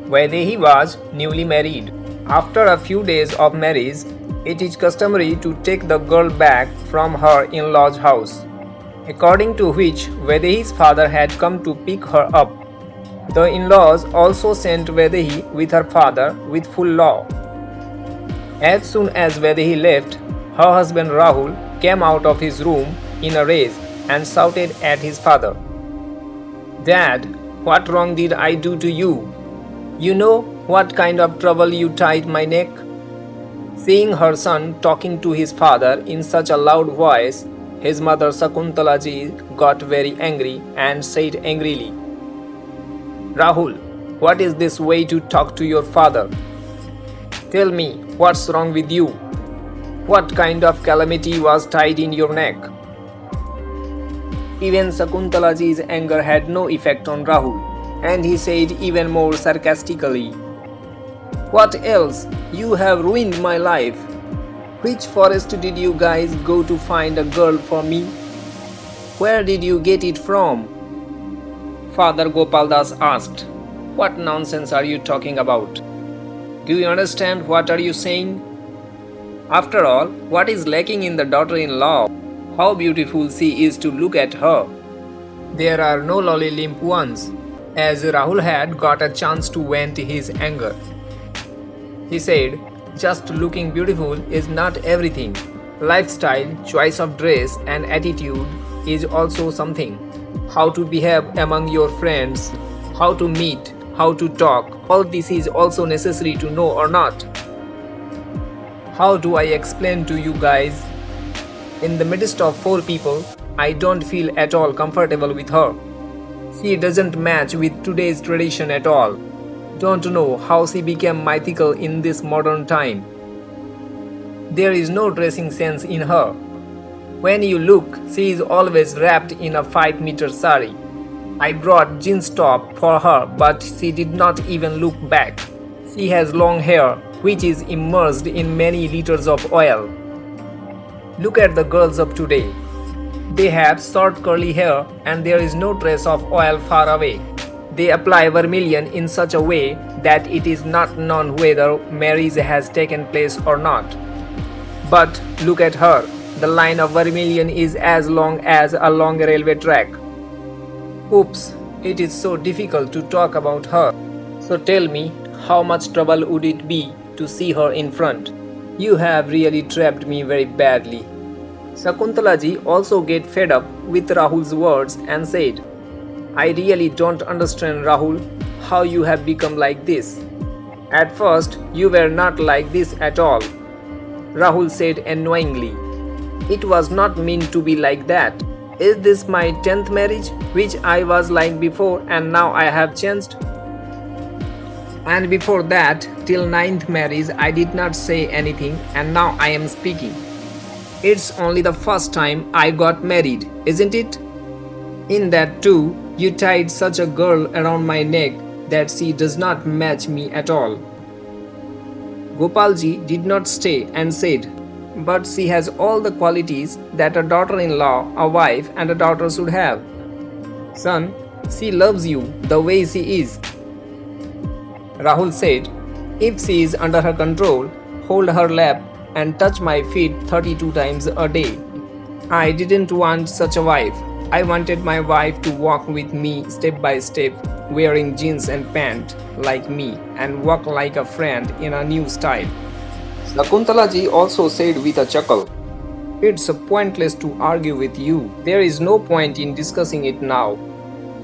Vaidehi was newly married. After a few days of marriage, it is customary to take the girl back from her in-laws' house, according to which Vaidehi's father had come to pick her up. The in-laws also sent Vaidehi with her father with full law. As soon as Vaidehi left, her husband Rahul came out of his room in a rage and shouted at his father, "Dad, what wrong did I do to you? You know what kind of trouble you tied my neck?" Seeing her son talking to his father in such a loud voice, his mother Sakuntalaji got very angry and said angrily, "Rahul, what is this way to talk to your father? Tell me, what's wrong with you? What kind of calamity was tied in your neck?" Even Sakuntalaji's anger had no effect on Rahul, and he said even more sarcastically, "What else? You have ruined my life. Which forest did you guys go to find a girl for me? Where did you get it from?" Father Gopaldas asked, "What nonsense are you talking about? Do you understand what are you saying? After all, what is lacking in the daughter-in-law? How beautiful she is to look at her. There are no lolly limp ones." As Rahul had got a chance to vent his anger, he said, "Just looking beautiful is not everything. Lifestyle, choice of dress, and attitude is also something. How to behave among your friends, how to meet, how to talk, all this is also necessary to know or not. How do I explain to you guys? In the midst of four people, I don't feel at all comfortable with her. She doesn't match with today's tradition at all. Don't know how she became mythical in this modern time. There is no dressing sense in her. When you look, she is always wrapped in a 5-meter sari. I brought jeans top for her, but she did not even look back. She has long hair, which is immersed in many liters of oil. Look at the girls of today. They have short curly hair and there is no trace of oil far away. They apply vermilion in such a way that it is not known whether marriage has taken place or not. But look at her. The line of vermilion is as long as a long railway track. Oops, it is so difficult to talk about her. So tell me, how much trouble would it be to see her in front? You have really trapped me very badly." Sakuntalaji also get fed up with Rahul's words and said, "I really don't understand, Rahul, how you have become like this. At first, you were not like this at all." Rahul said annoyingly, "It was not meant to be like that. Is this my 10th marriage, which I was like before and now I have changed? And before that, till 9th marriage, I did not say anything and now I am speaking. It's only the first time I got married, isn't it? In that too, you tied such a girl around my neck that she does not match me at all." Gopalji did not stay and said, "But she has all the qualities that a daughter-in-law, a wife, and a daughter should have. Son, she loves you the way she is." Rahul said, "If she is under her control, hold her lap and touch my feet 32 times a day. I didn't want such a wife. I wanted my wife to walk with me step by step, wearing jeans and pants like me and walk like a friend in a new style." Sakuntalaji also said with a chuckle, "It's pointless to argue with you. There is no point in discussing it now.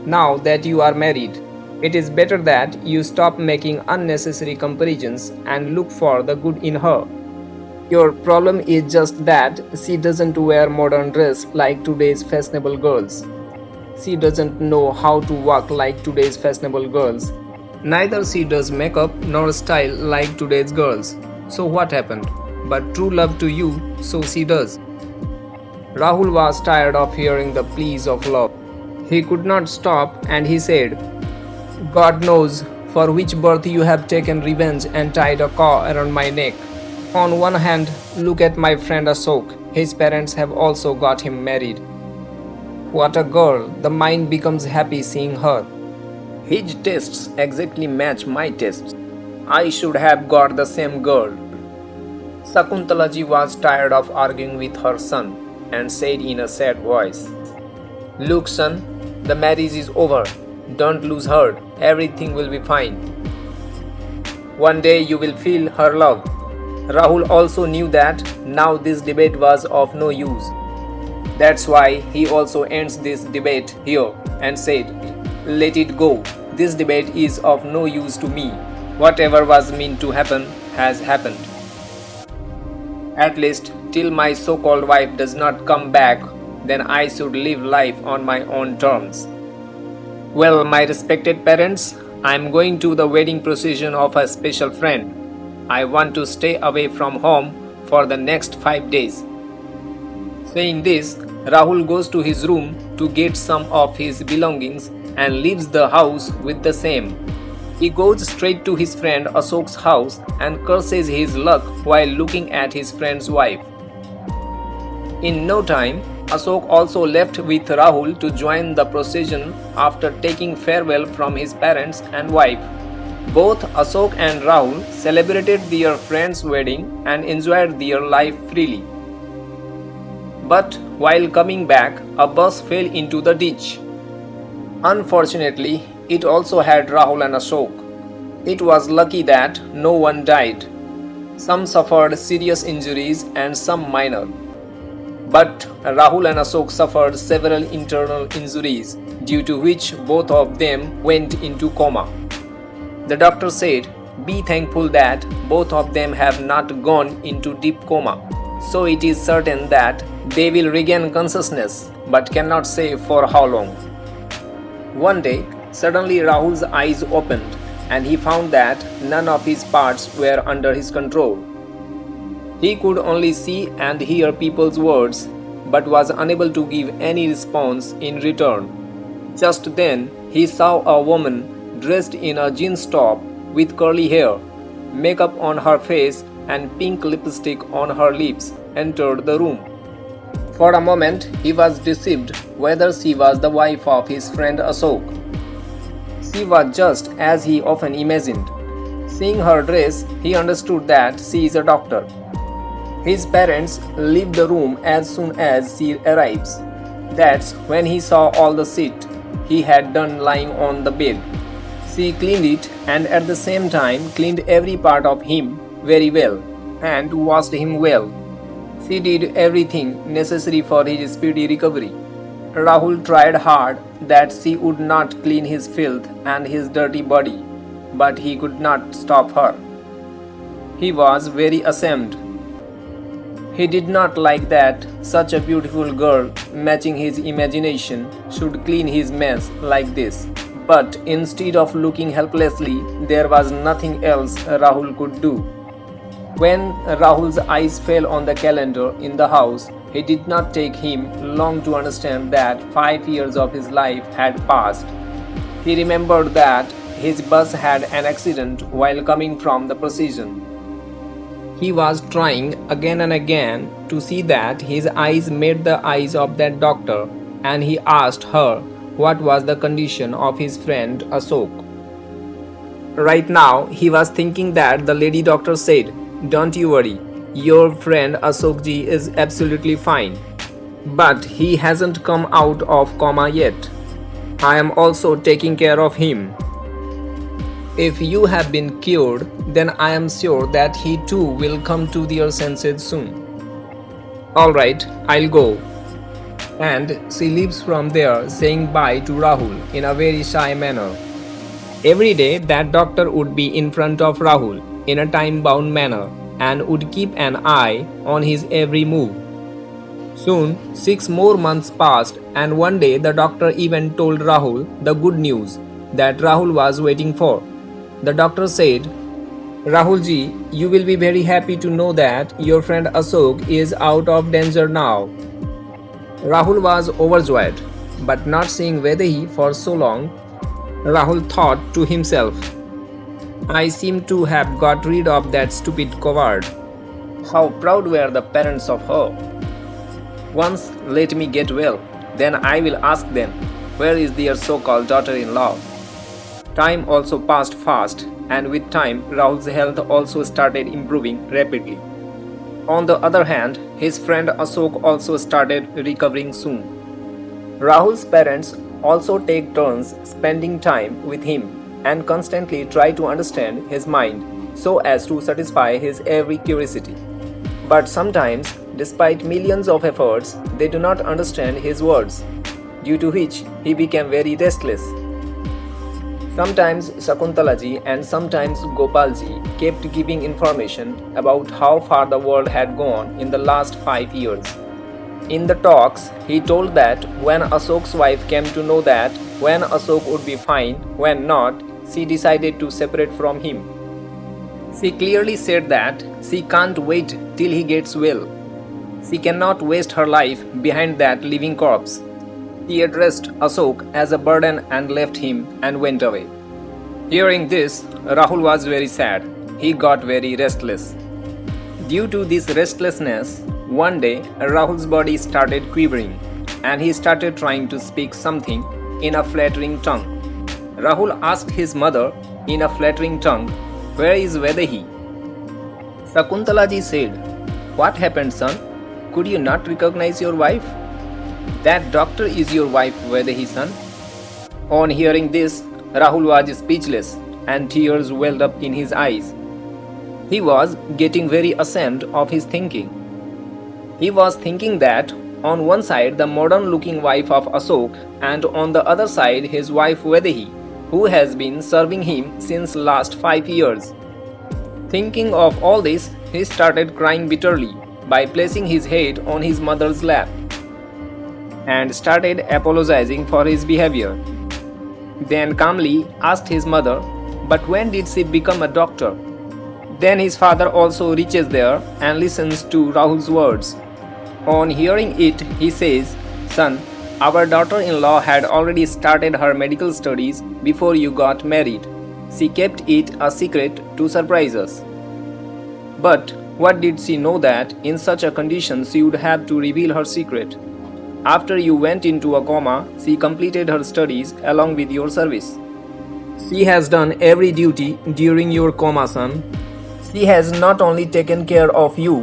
Now that you are married, it is better that you stop making unnecessary comparisons and look for the good in her. Your problem is just that she doesn't wear modern dress like today's fashionable girls. She doesn't know how to walk like today's fashionable girls. Neither she does makeup nor style like today's girls. So what happened? But true love to you, so she does." Rahul was tired of hearing the pleas of love. He could not stop and he said, "God knows for which birth you have taken revenge and tied a cow around my neck. On one hand, look at my friend Ashok. His parents have also got him married. What a girl, the mind becomes happy seeing her. His tastes exactly match my tastes. I should have got the same girl. Sakuntalaji was tired of arguing with her son and said in a sad voice, "Look, son, the marriage is over. Don't lose heart. Everything will be fine. One day you will feel her love." Rahul also knew that now this debate was of no use. That's why he also ends this debate here and said, "Let it go. This debate is of no use to me. Whatever was meant to happen has happened. At least till my so called wife does not come back, then I should live life on my own terms." Well, my respected parents, I am going to the wedding procession of a special friend. I want to stay away from home for the next 5 days. Saying this, Rahul goes to his room to get some of his belongings and leaves the house with the same. He goes straight to his friend Ashok's house and curses his luck while looking at his friend's wife. In no time, Ashok also left with Rahul to join the procession after taking farewell from his parents and wife. Both Ashok and Rahul celebrated their friend's wedding and enjoyed their life freely. But while coming back, a bus fell into the ditch. Unfortunately, it also had Rahul and Ashok. It was lucky that no one died. Some suffered serious injuries and some minor. But Rahul and Ashok suffered several internal injuries, due to which both of them went into coma. The doctor said, "Be thankful that both of them have not gone into deep coma. So it is certain that they will regain consciousness, but cannot say for how long." One day, suddenly Rahul's eyes opened and he found that none of his parts were under his control. He could only see and hear people's words, but was unable to give any response in return. Just then, he saw a woman dressed in a jeans top with curly hair, makeup on her face, and pink lipstick on her lips entered the room. For a moment, he was deceived whether she was the wife of his friend Ashok. She was just as he often imagined. Seeing her dress, he understood that she is a doctor. His parents leave the room as soon as she arrives. That's when he saw all the shit he had done lying on the bed. She cleaned it and at the same time cleaned every part of him very well and washed him well. She did everything necessary for his speedy recovery. Rahul tried hard that she would not clean his filth and his dirty body, but he could not stop her. He was very ashamed. He did not like that such a beautiful girl matching his imagination should clean his mess like this. But instead of looking helplessly, there was nothing else Rahul could do. When Rahul's eyes fell on the calendar in the house, it did not take him long to understand that 5 years of his life had passed. He remembered that his bus had an accident while coming from the procession. He was trying again and again to see that his eyes met the eyes of that doctor, and he asked her what was the condition of his friend Ashok. Right now, he was thinking that the lady doctor said, "Don't you worry, your friend Ashokji is absolutely fine. But he hasn't come out of coma yet. I am also taking care of him. If you have been cured, then I am sure that he too will come to their senses soon. Alright, I'll go." And she leaves from there saying bye to Rahul in a very shy manner. Every day that doctor would be in front of Rahul in a time-bound manner and would keep an eye on his every move. Soon, 6 more months passed and one day the doctor even told Rahul the good news that Rahul was waiting for. The doctor said, "Rahulji, you will be very happy to know that your friend Ashok is out of danger now." Rahul was overjoyed, but not seeing Vedahi for so long, Rahul thought to himself, "I seem to have got rid of that stupid coward. How proud were the parents of her. Once let me get well, then I will ask them, where is their so-called daughter-in-law?" Time also passed fast, and with time, Rahul's health also started improving rapidly. On the other hand, his friend Ashok also started recovering soon. Rahul's parents also take turns spending time with him and constantly try to understand his mind so as to satisfy his every curiosity. But sometimes, despite millions of efforts, they do not understand his words, due to which he became very restless. Sometimes Shakuntalaji and sometimes Gopalji kept giving information about how far the world had gone in the last 5 years. In the talks, he told that when Ashok's wife came to know that when Ashok would be fine, when not, she decided to separate from him. She clearly said that she can't wait till he gets well. She cannot waste her life behind that living corpse. He addressed Ashok as a burden and left him and went away. Hearing this, Rahul was very sad. He got very restless. Due to this restlessness, one day Rahul's body started quivering and he started trying to speak something in a flattering tongue. Rahul asked his mother in a flattering tongue, "Where is Vedahi?" Sakuntalaji said, "What happened, son? Could you not recognize your wife? That doctor is your wife, Vedahi, son." On hearing this, Rahul was speechless and tears welled up in his eyes. He was getting very ashamed of his thinking. He was thinking that on one side the modern looking wife of Ashok and on the other side his wife Vedahi, who has been serving him since last 5 years. Thinking of all this, he started crying bitterly by placing his head on his mother's lap and started apologizing for his behavior. Then calmly asked his mother, "But when did she become a doctor?" Then his father also reaches there and listens to Rahul's words. On hearing it, he says, "Son, our daughter-in-law had already started her medical studies before you got married. She kept it a secret to surprise us. But what did she know that in such a condition she would have to reveal her secret? After you went into a coma, she completed her studies along with your service. She has done every duty during your coma, son. She has not only taken care of you,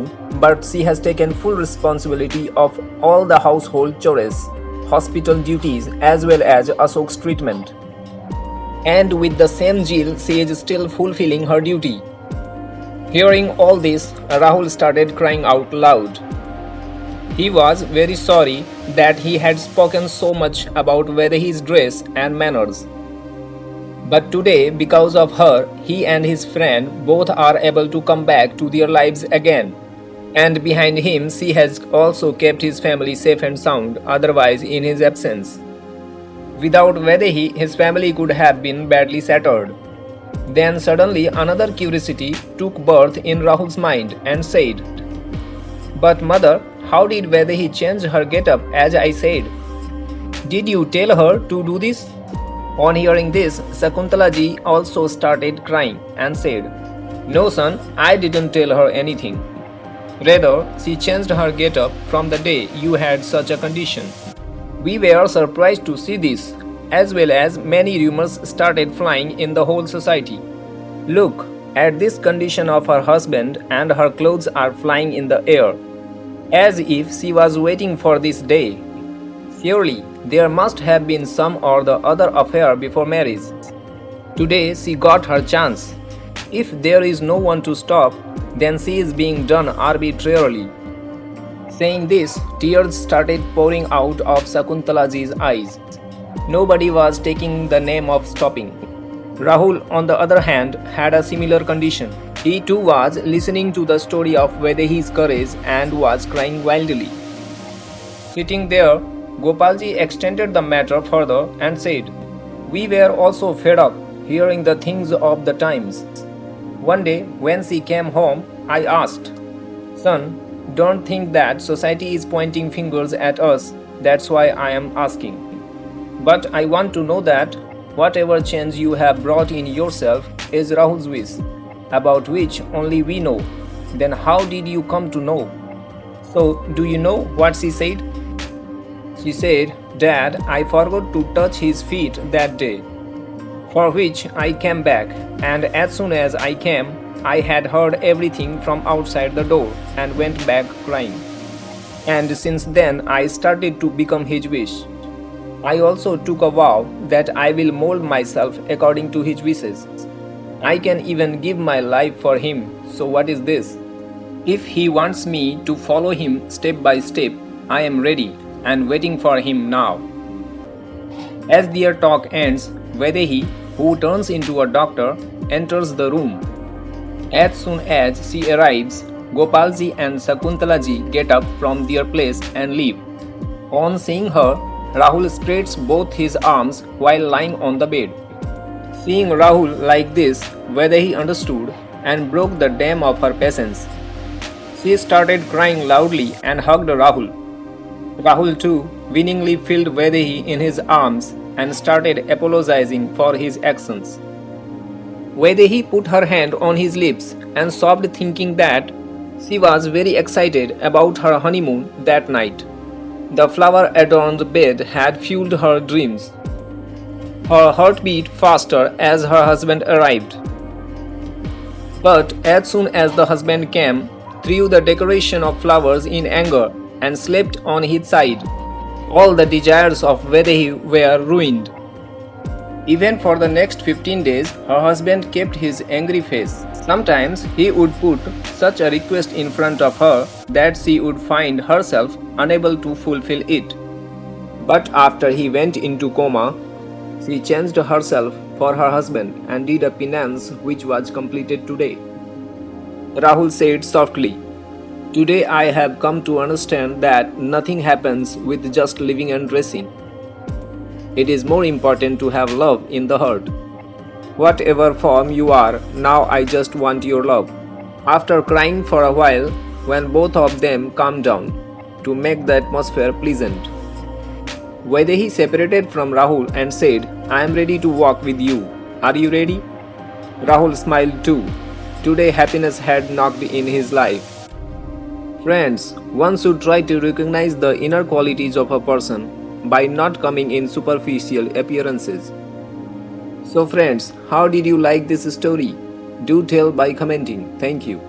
but she has taken full responsibility of all the household chores, hospital duties, as well as Ashok's treatment. And with the same zeal, she is still fulfilling her duty." Hearing all this, Rahul started crying out loud. He was very sorry that he had spoken so much about Vedahi's dress and manners. But today, because of her, he and his friend both are able to come back to their lives again. And behind him, she has also kept his family safe and sound, otherwise in his absence. Without Vedahi, his family could have been badly shattered. Then suddenly another curiosity took birth in Rahul's mind and said, "But mother, how did Vedahi change her get-up as I said? Did you tell her to do this?" On hearing this, Shakuntalaji also started crying and said, "No son, I didn't tell her anything. Rather, she changed her get-up from the day you had such a condition. We were surprised to see this, as well as many rumors started flying in the whole society. Look at this condition of her husband and her clothes are flying in the air, as if she was waiting for this day. Surely, there must have been some or the other affair before marriage. Today she got her chance. If there is no one to stop, then she is being done arbitrarily." Saying this, tears started pouring out of Shakuntalaji's eyes. Nobody was taking the name of stopping. Rahul, on the other hand, had a similar condition. He too was listening to the story of Vedahi's courage and was crying wildly. Sitting there, Gopalji extended the matter further and said, "We were also fed up hearing the things of the times. One day, when she came home, I asked, 'Son, don't think that society is pointing fingers at us, that's why I am asking. But I want to know that whatever change you have brought in yourself is Rahul's wish, about which only we know. Then how did you come to know?' So, do you know what she said? She said, 'Dad, I forgot to touch his feet that day. for which I came back, and as soon as I came, I had heard everything from outside the door and went back crying. And since then, I started to become his wish. I also took a vow that I will mold myself according to his wishes. I can even give my life for him, so what is this? If he wants me to follow him step by step, I am ready and waiting for him now. As their talk ends, Vedehi, who turns into a doctor, enters the room. As soon as she arrives, Gopalji and Sakuntalaji get up from their place and leave. On seeing her, Rahul spreads both his arms while lying on the bed. Seeing Rahul like this, Vedehi understood and broke the dam of her patience. She started crying loudly and hugged Rahul. Rahul too winningly filled Vedehi in his arms and started apologizing for his actions. Vedehi put her hand on his lips and sobbed, thinking that she was very excited about her honeymoon that night. The flower-adorned bed had fueled her dreams. Her heart beat faster as her husband arrived. But as soon as the husband came, threw the decoration of flowers in anger and slept on his side, all the desires of Vedehi were ruined. Even for the next 15 days, her husband kept his angry face. Sometimes he would put such a request in front of her that she would find herself unable to fulfill it. But after he went into coma, she changed herself for her husband and did a penance which was completed today. Rahul said softly, "Today I have come to understand that nothing happens with just living and dressing. It is more important to have love in the heart. Whatever form you are, now I just want your love." After crying for a while, when both of them calmed down, to make the atmosphere pleasant, Vaidehi separated from Rahul and said, "I am ready to walk with you. Are you ready?" Rahul smiled too. Today happiness had knocked in his life. Friends, one should try to recognize the inner qualities of a person by not coming in superficial appearances. So friends, how did you like this story? Do tell by commenting. Thank you.